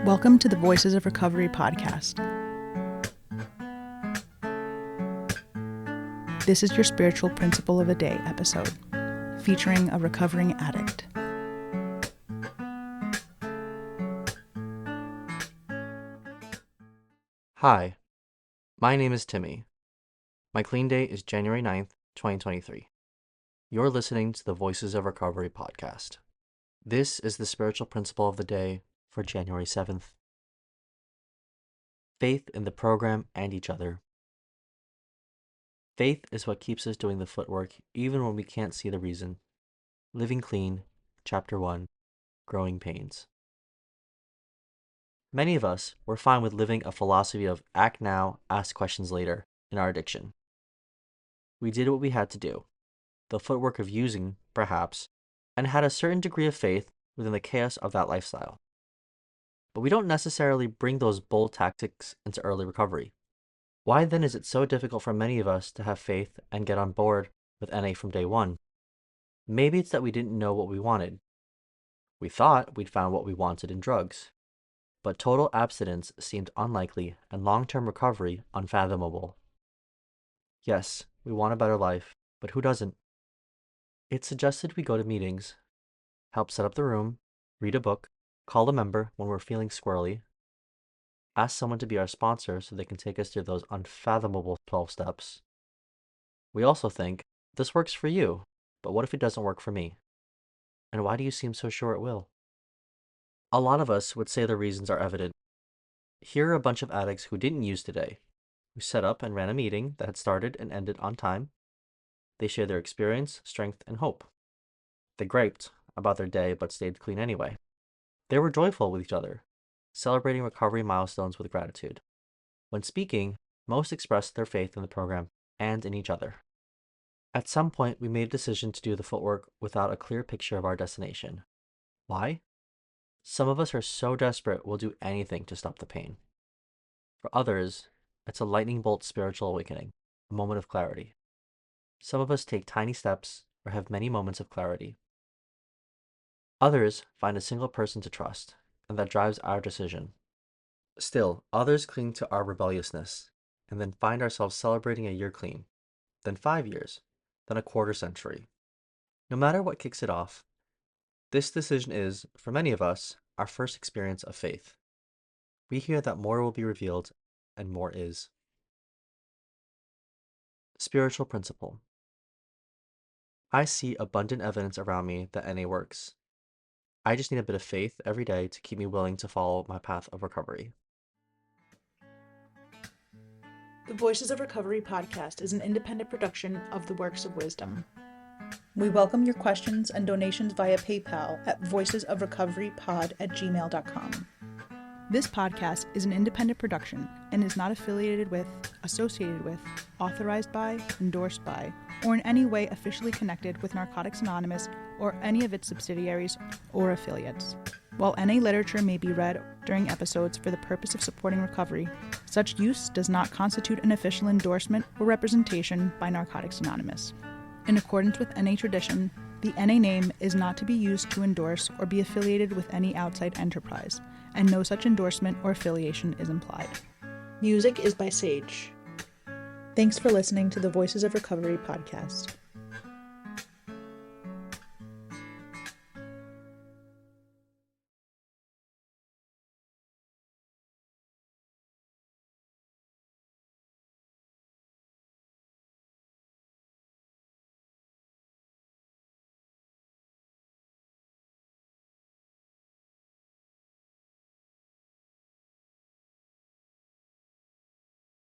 Welcome to the Voices of Recovery podcast. This is your spiritual principle of a day episode, featuring a recovering addict. Hi, my name is Timmy. My clean date is January 9th, 2023. You're listening to the Voices of Recovery podcast. This is the spiritual principle of the day for January 7th. Faith in the program and each other. Faith is what keeps us doing the footwork even when we can't see the reason. Living Clean, Chapter 1, Growing Pains. Many of us were fine with living a philosophy of act now, ask questions later in our addiction. We did what we had to do, the footwork of using, perhaps, and had a certain degree of faith within the chaos of that lifestyle. But we don't necessarily bring those bold tactics into early recovery. Why then is it so difficult for many of us to have faith and get on board with NA from day one? Maybe it's that we didn't know what we wanted. We thought we'd found what we wanted in drugs. But total abstinence seemed unlikely and long-term recovery unfathomable. Yes, we want a better life, but who doesn't? It's suggested we go to meetings, help set up the room, read a book, call a member when we're feeling squirrely, ask someone to be our sponsor so they can take us through those unfathomable 12 steps. We also think, this works for you, but what if it doesn't work for me? And why do you seem so sure it will? A lot of us would say the reasons are evident. Here are a bunch of addicts who didn't use today, who set up and ran a meeting that had started and ended on time. They shared their experience, strength, and hope. They griped about their day but stayed clean anyway. They were joyful with each other, celebrating recovery milestones with gratitude. When speaking, most expressed their faith in the program and in each other. At some point, we made a decision to do the footwork without a clear picture of our destination. Why? Some of us are so desperate we'll do anything to stop the pain. For others, it's a lightning bolt spiritual awakening, a moment of clarity. Some of us take tiny steps or have many moments of clarity. Others find a single person to trust, and that drives our decision. Still, others cling to our rebelliousness, and then find ourselves celebrating a year clean, then 5 years, then a quarter century. No matter what kicks it off, this decision is, for many of us, our first experience of faith. We hear that more will be revealed, and more is. Spiritual principle. I see abundant evidence around me that NA works. I just need a bit of faith every day to keep me willing to follow my path of recovery. The Voices of Recovery podcast is an independent production of the Works of Wisdom. We welcome your questions and donations via PayPal at voicesofrecoverypod@gmail.com. This podcast is an independent production and is not affiliated with, associated with, authorized by, endorsed by, or in any way officially connected with Narcotics Anonymous or any of its subsidiaries or affiliates. While NA literature may be read during episodes for the purpose of supporting recovery, such use does not constitute an official endorsement or representation by Narcotics Anonymous. In accordance with NA tradition, the NA name is not to be used to endorse or be affiliated with any outside enterprise, and no such endorsement or affiliation is implied. Music is by Sage. Thanks for listening to the Voices of Recovery podcast.